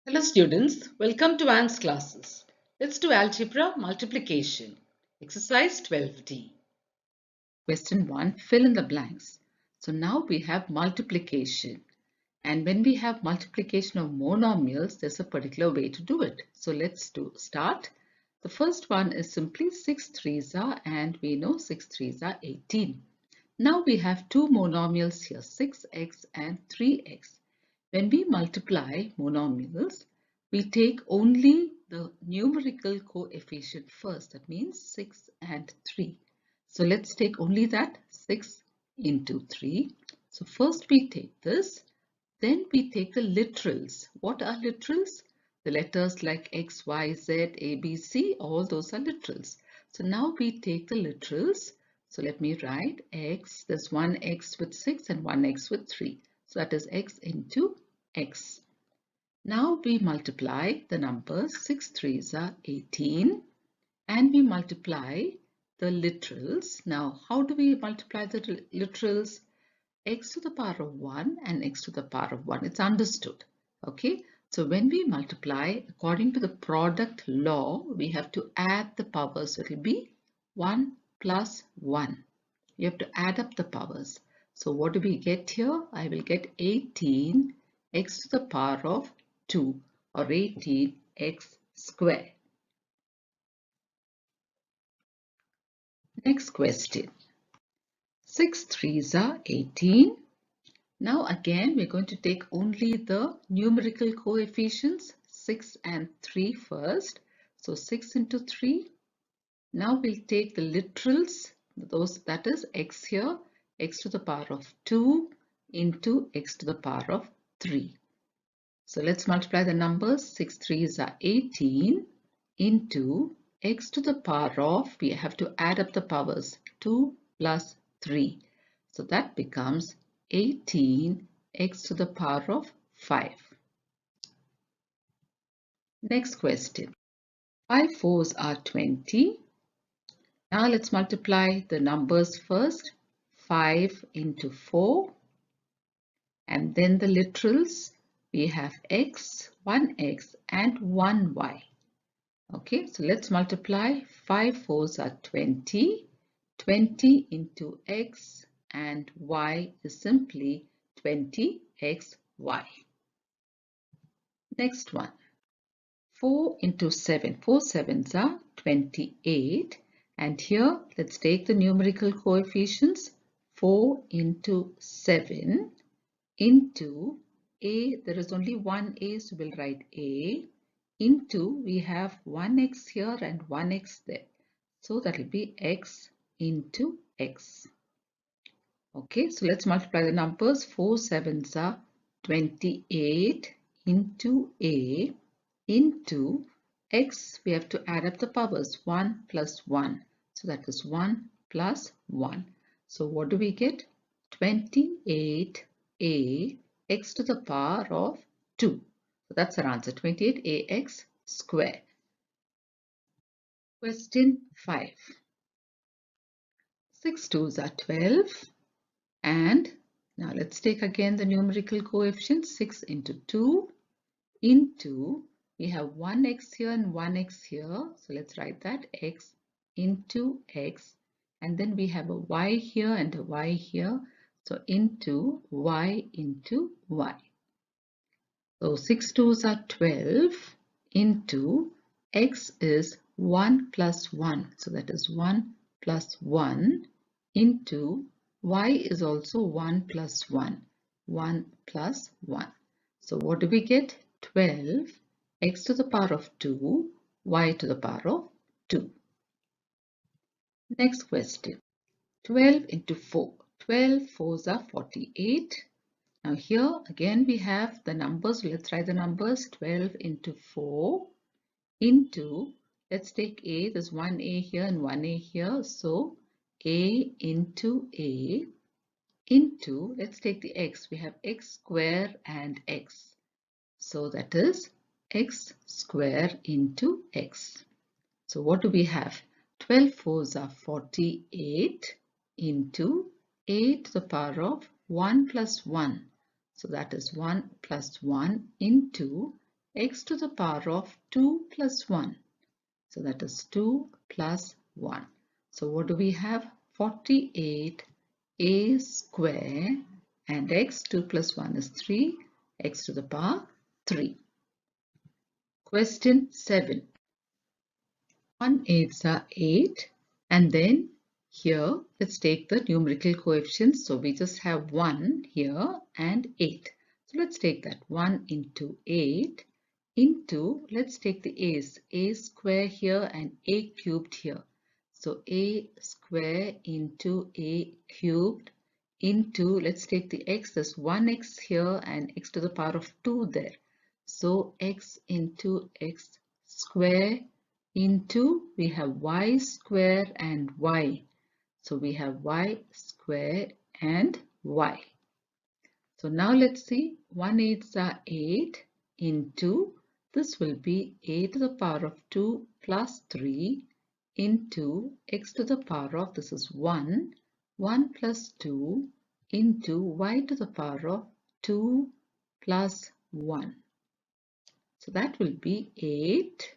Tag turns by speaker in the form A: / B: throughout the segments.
A: Hello students, welcome to Anne's classes. Let's do algebra multiplication. Exercise 12D. Question 1, fill in the blanks. So now we have multiplication. And when we have multiplication of monomials, there's a particular way to do it. So let's start. The first one is simply 6 threes are, and we know 6 threes are 18. Now we have two monomials here, 6x and 3x. When we multiply monomials, we take only the numerical coefficient first. That means 6 and 3. So let's take only that 6 into 3. So first we take this. Then we take the literals. What are literals? The letters like X, Y, Z, A, B, C, all those are literals. So now we take the literals. So let me write X. There's one X with 6 and one X with 3. So that is X into X. Now we multiply the numbers. 6 threes are 18. And we multiply the literals. Now how do we multiply the literals? X to the power of 1 and x to the power of 1. It's understood. Okay. So when we multiply, according to the product law, we have to add the powers. So it will be 1 plus 1. You have to add up the powers. So what do we get here? I will get 18 x to the power of 2 or 18x square. Next question. 6 threes are 18. Now again, we're going to take only the numerical coefficients 6 and 3 first. So 6 into 3. Now we'll take the literals, that is x here, x to the power of 2 into x to the power of 3. So let's multiply the numbers. 6 threes are 18 into x to the power of, we have to add up the powers, 2 plus 3. So that becomes 18 x to the power of 5. Next question. 5 fours are 20. Now let's multiply the numbers first. 5 into 4. And then the literals. We have x, 1x and 1y. Okay, so let's multiply. 5 fours are 20. 20 into x and y is simply 20xy. Next one. 4 into 7. 4 sevens are 28. And here, let's take the numerical coefficients. 4 into 7 into a. There is only one a, so we'll write a. Into, we have 1x here and 1x there. So that will be x into x. Okay, so let's multiply the numbers. 4 sevens are 28 into a into x. We have to add up the powers. 1 plus 1. So that is 1 plus 1. So what do we get? 28a x to the power of 2. So that's our answer. 28ax square. Question 5. 6 twos are 12. And now let's take again the numerical coefficient. 6 into 2 into, we have 1x here and 1x here. So let's write that x into x. And then we have a y here and a y here. So into y into y. So 6 twos are 12 into x is 1 plus 1. So that is 1 plus 1 into y is also 1 plus 1. 1 plus 1. So what do we get? 12 x to the power of 2, y to the power of 2. Next question. 12 into 4. 12 fours are 48. Now here again we have the numbers. Let's try the numbers. 12 into 4 into, let's take a. There's one a here and one a here. So a into a into, let's take the x. We have x square and x. So that is x square into x. So what do we have? 12 fours are 48 into a to the power of 1 plus 1. So that is 1 plus 1 into x to the power of 2 plus 1. So that is 2 plus 1. So what do we have? 48 a square, and x 2 plus 1 is 3, x to the power 3. Question 7. 1 8s are 8, and then here let's take the numerical coefficients. So we just have 1 here and 8. So let's take that 1 into 8 into, let's take the a's, a square here and a cubed here. So a square into a cubed into, let's take the x, there's 1x here and x to the power of 2 there. So x into x square into, we have y square and y. So we have y square and y. So now let's see, 1 8s are 8 into, this will be a to the power of 2 plus 3 into x to the power of, this is 1, 1 plus 2 into y to the power of 2 plus 1. So that will be 8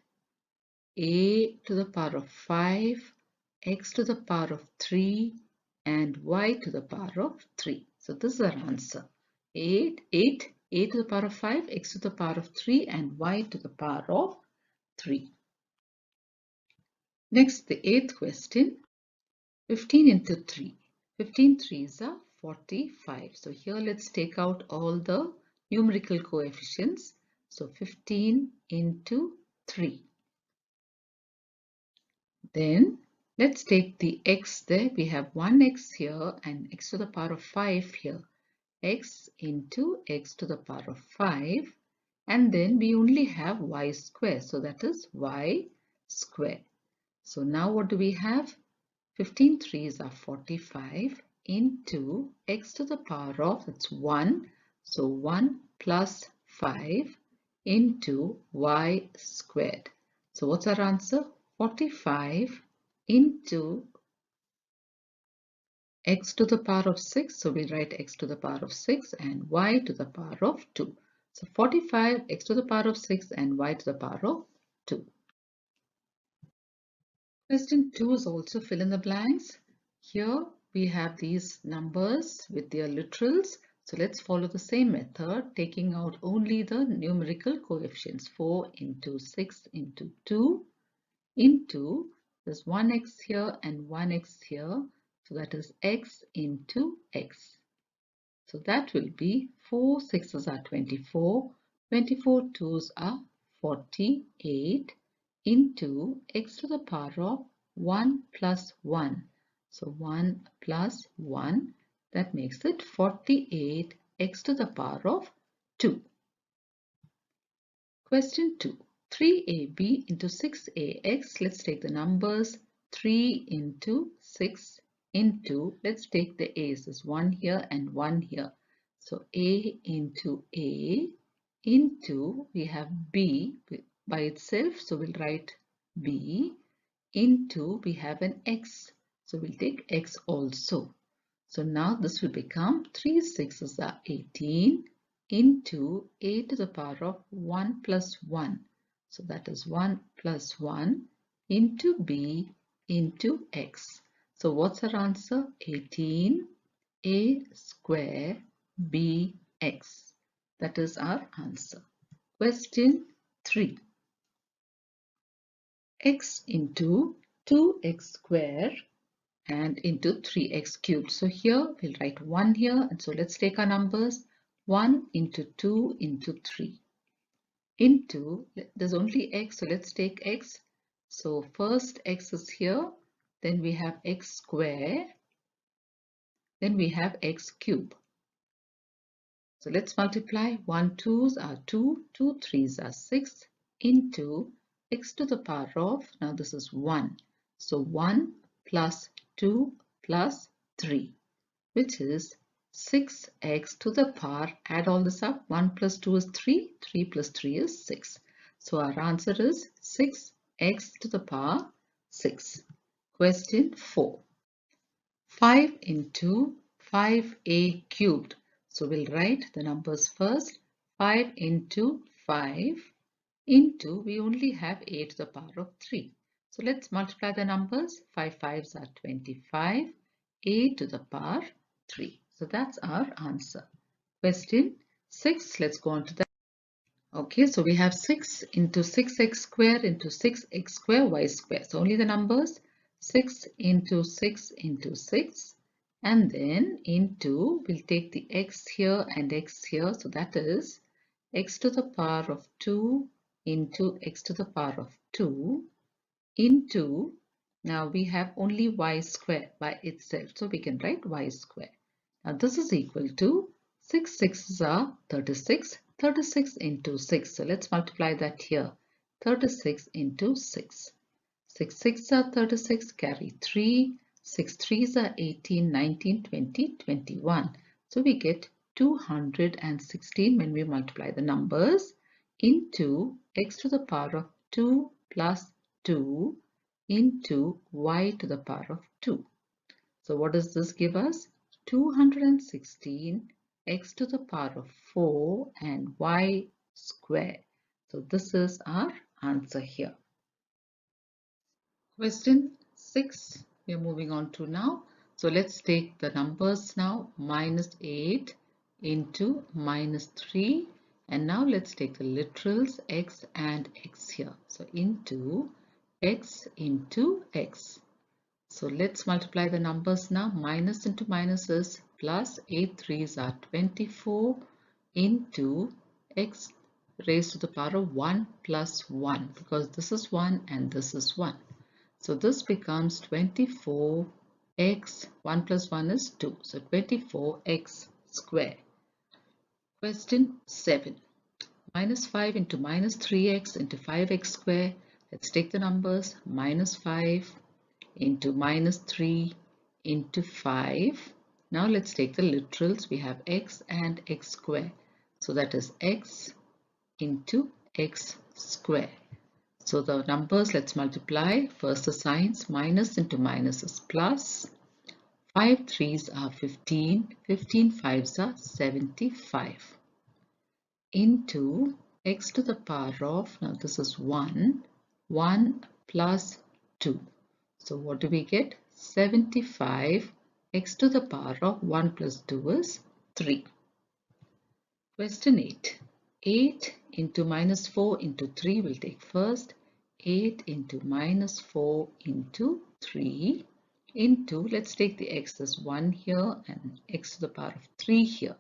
A: a to the power of 5, x to the power of 3, and y to the power of 3. So this is our answer. 8, a to the power of 5, x to the power of 3, and y to the power of 3. Next, the 8th question. 15 into 3. 15 threes are 45. So here let's take out all the numerical coefficients. So 15 into 3. Then let's take the x there. We have 1x here and x to the power of 5 here. X into x to the power of 5. And then we only have y square. So that is y square. So now what do we have? 15 threes are 45 into x to the power of, it's 1. So 1 plus 5 into y squared. So what's our answer? 45 into x to the power of 6. So we write x to the power of 6 and y to the power of 2. So 45 x to the power of 6 and y to the power of 2. Question 2 is also fill in the blanks. Here we have these numbers with their literals. So let's follow the same method, taking out only the numerical coefficients. 4 into 6 into 2 into, there's 1x here and 1x here. So that is x into x. So that will be 4 6s are 24, 24 2s are 48 into x to the power of 1 plus 1. So 1 plus 1, that makes it 48 x to the power of 2. Question 2. 3ab into 6ax. Let's take the numbers. 3 into 6 into, let's take the a's. There's 1 here and 1 here. So a into a into, we have b by itself. So we'll write b into, we have an x. So we'll take x also. So now this will become 3 6s are 18 into a to the power of 1 plus 1. So that is 1 plus 1 into b into x. So what's our answer? 18 a square bx. That is our answer. Question 3. X into 2x square and into 3x cubed. So here we'll write 1 here, and so let's take our numbers. 1 into 2 into 3 into, there's only x, so let's take x. So first x is here, then we have x square, then we have x cube. So let's multiply. 1 2s are 2, 2 3s are 6 into x to the power of, now this is 1. So 1 plus 2 plus 3, which is 6x to the power, add all this up, 1 plus 2 is 3, 3 plus 3 is 6. So our answer is 6x to the power 6. Question 4. 5 into 5a cubed. So we'll write the numbers first. 5 into 5 into, we only have a to the power of 3. So let's multiply the numbers. 5 5s are 25, a to the power 3. So that's our answer. Question 6, let's go on to that. Okay, so we have 6 into 6x square into 6x square y square. So only the numbers 6 into 6 into 6, and then into, we'll take the x here and x here. So that is x to the power of 2 into x to the power of 2 into, now we have only y square by itself, so we can write y square. Now this is equal to 6 6s are 36, 36 into 6. So let's multiply that here. 36 into 6. 6 6 are 36, carry 3. 6 3s are 18, 19, 20, 21. So we get 216 when we multiply the numbers into x to the power of 2 plus 2 into y to the power of 2. So what does this give us? 216 x to the power of 4 and y square. So this is our answer here. Question 6, we are moving on to now. So let's take the numbers now. Minus 8 into minus 3. And now let's take the literals x and x here. So into x into x. So let's multiply the numbers now. Minus into minus is plus. 8 3s are 24 into x raised to the power of 1 plus 1, because this is 1 and this is 1. So this becomes 24x, 1 plus 1 is 2. So 24x square. Question 7. Minus 5 into minus 3x into 5x square. Let's take the numbers. Minus 5 into minus 3 into 5. Now let's take the literals. We have x and x square. So that is x into x square. So the numbers, let's multiply. First the signs, minus into minus is plus. 5 3s are 15, 15 5s are 75. Into x to the power of, now this is 1, 1 plus 2. So what do we get? 75. X to the power of 1 plus 2 is 3. Question 8. 8 into minus 4 into 3 will take first. 8 into minus 4 into 3 into, let's take the x as 1 here and x to the power of 3 here.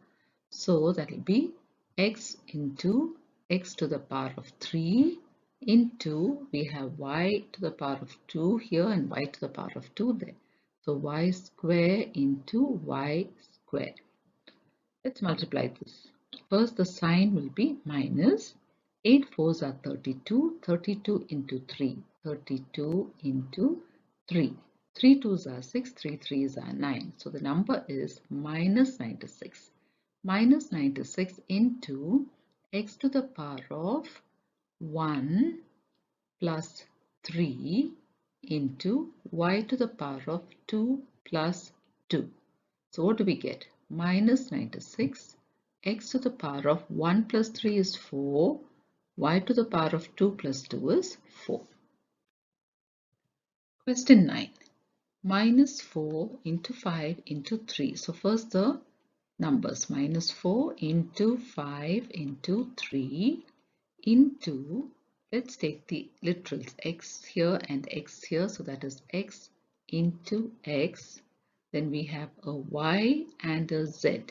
A: So that will be x into x to the power of 3 into, we have y to the power of 2 here and y to the power of 2 there. So y square into y square. Let's multiply this. First the sign will be minus. 8 4s are 32, 32 into 3, 32 into 3. 3 2s are 6, 3 3s are 9. So the number is minus 96. Minus 96 into x to the power of 1 plus 3 into y to the power of 2 plus 2. So what do we get? Minus 96. X to the power of 1 plus 3 is 4. Y to the power of 2 plus 2 is 4. Question 9. Minus 4 into 5 into 3. So first the numbers. Minus 4 into 5 into 3 into, let's take the literals, x here and x here. So that is x into x. Then we have a y and a z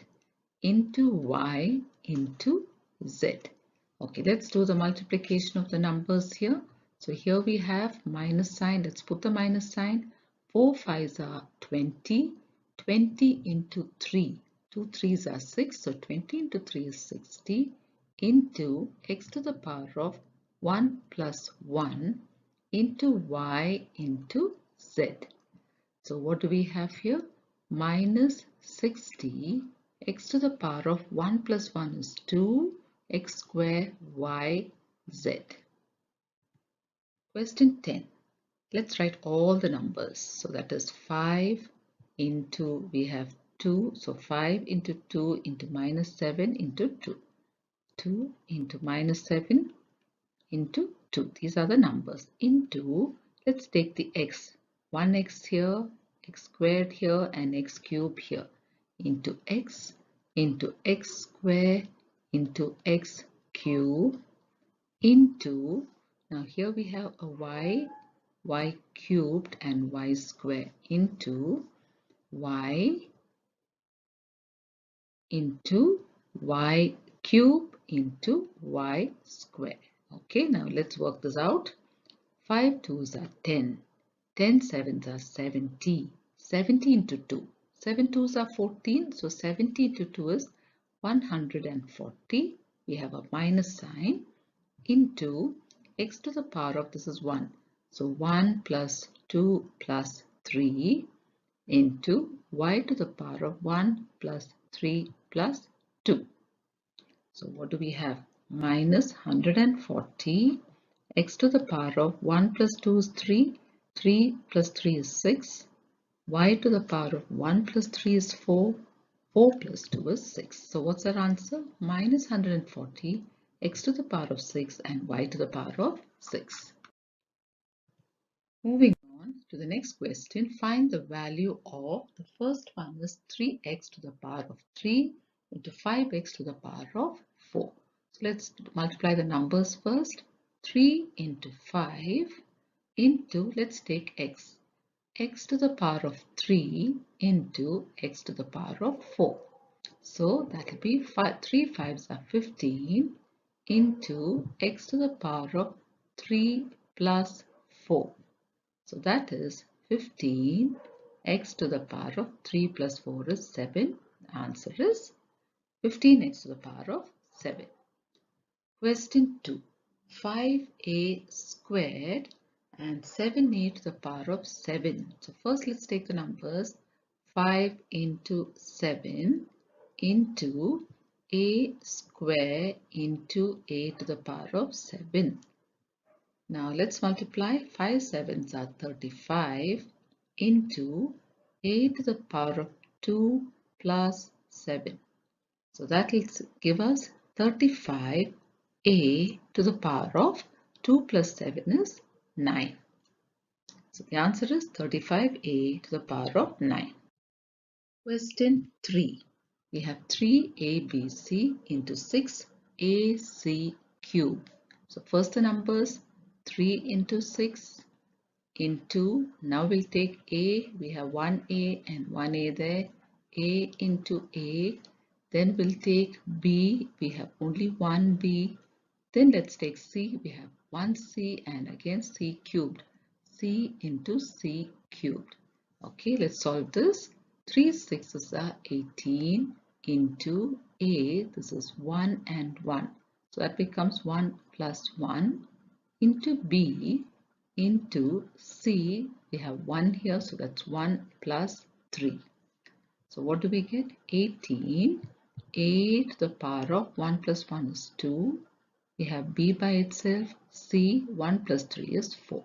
A: into y into z. Okay, let's do the multiplication of the numbers here. So here we have minus sign. Let's put the minus sign. 4 5s are 20. 20 into 3. 2 3s are 6. So 20 into 3 is 60 into x to the power of 1 plus 1 into y into z. So what do we have here? Minus 60. X to the power of 1 plus 1 is 2. X square y z. Question 10. Let's write all the numbers. So that is 5 into, we have 2. So 5 into 2 into minus 7 into 2. 2 into minus 7 into 2. These are the numbers. Into, let's take the x. 1x here, x squared here, and x cubed here. Into x square, into x cube, into, now here we have a y cubed and y square, into y cube into y square. Okay, now let's work this out. 5 2s are 10. 10 7s are 70. 70 into 2. 7 2s are 14. So 70 into 2 is 140. We have a minus sign into x to the power of, this is 1. So 1 plus 2 plus 3 into y to the power of 1 plus 3 plus 2. So what do we have? Minus 140. X to the power of 1 plus 2 is 3. 3 plus 3 is 6. Y to the power of 1 plus 3 is 4. 4 plus 2 is 6. So what's our answer? Minus 140, x to the power of 6 and y to the power of 6. Moving on to the next question, find the value of, the first one is 3x to the power of 3 into 5x to the power of 4. So let's multiply the numbers first. 3 into 5 into, let's take x. X to the power of 3 into x to the power of 4. So that will be 3 5s are 15 into x to the power of 3 plus 4. So that is 15. X to the power of 3 plus 4 is 7. The answer is 15x to the power of 7. Question 2. 5a squared and 7a to the power of 7. So first let's take the numbers. 5 into 7 into a square into a to the power of 7. Now let's multiply. 5 7s are 35 into a to the power of 2 plus 7. So that will give us 35 a to the power of 2 plus 7 is 9. So the answer is 35a to the power of 9. Question 3. We have 3abc into 6ac cube. So first the numbers 3 into 6 into, now we'll take a, we have 1a and 1a there, a into a, then we'll take b, we have only one b, then let's take c, we have one c and again c cubed, c into c cubed. Okay, let's solve this. 3 6s are 18 into a, this is 1 and 1, so that becomes 1 plus 1 into b into c, we have 1 here, so that's 1 plus 3. So what do we get? 18. A to the power of 1 plus 1 is 2. We have b by itself. C, 1 plus 3 is 4.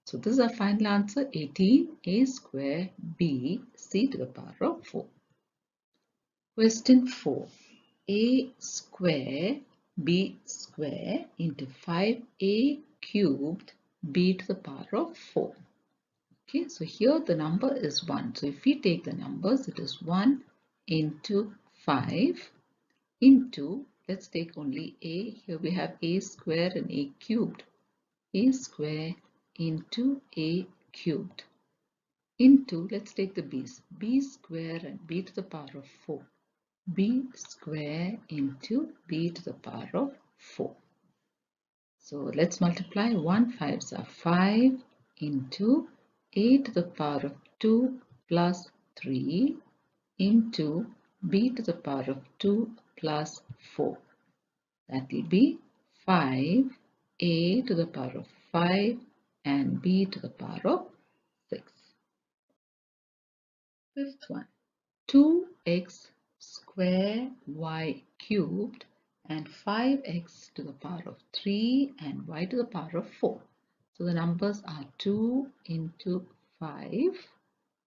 A: So this is our final answer, 18 a square b c to the power of 4. Question 4. A square b square into 5a cubed b to the power of 4. Okay, so here the number is 1. So if we take the numbers, it is 1 into 5 into, let's take only a. Here we have a square and a cubed. A square into a cubed into, let's take the b's. B square and b to the power of 4. B square into b to the power of 4. So let's multiply. 1 5s are 5 into a to the power of 2 plus 3 into b to the power of 2 plus 4. That will be 5a to the power of 5 and b to the power of 6. Fifth one. 2x square y cubed and 5x to the power of 3 and y to the power of 4. So the numbers are 2 into 5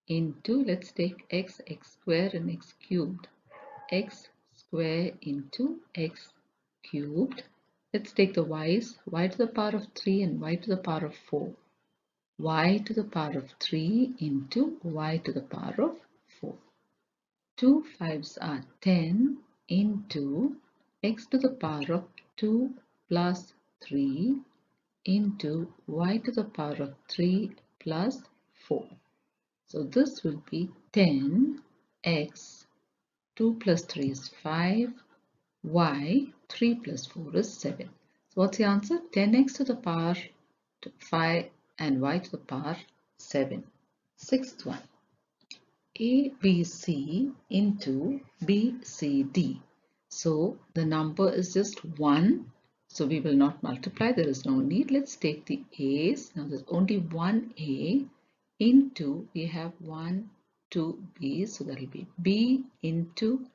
A: into, let's take x square and x cubed. X square into x cubed. Let's take the y's, y to the power of 3 and y to the power of 4. Y to the power of 3 into y to the power of 4. 2 5s are 10 into x to the power of 2 plus 3 into y to the power of 3 plus 4. So this will be 10x, 2 plus 3 is 5, y, 3 plus 4 is 7. So what's the answer? 10x to the power 5 and y to the power 7. Sixth one. ABC into BCD. So the number is just 1. So we will not multiply. There is no need. Let's take the A's. Now there's only one A into, we have 1, 2 B's. So that will be B into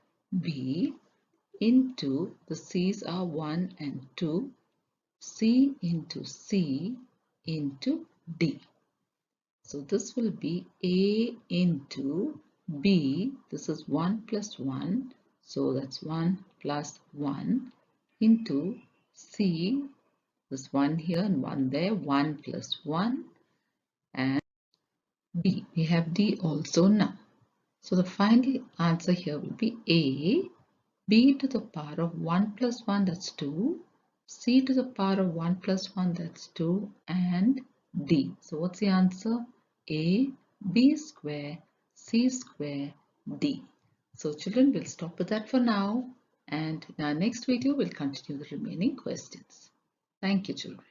A: B into, the C's are 1 and 2. C into C into D. So this will be A into B. This is 1 plus 1. So that's 1 plus 1 into C. This 1 here and 1 there. 1 plus 1 and D. We have D also now. So the final answer here will be A. B to the power of 1 plus 1, that's 2. C to the power of 1 plus 1, that's 2. And D. So what's the answer? A, B square, C square, D. So children, we'll stop with that for now. And in our next video, we'll continue the remaining questions. Thank you, children.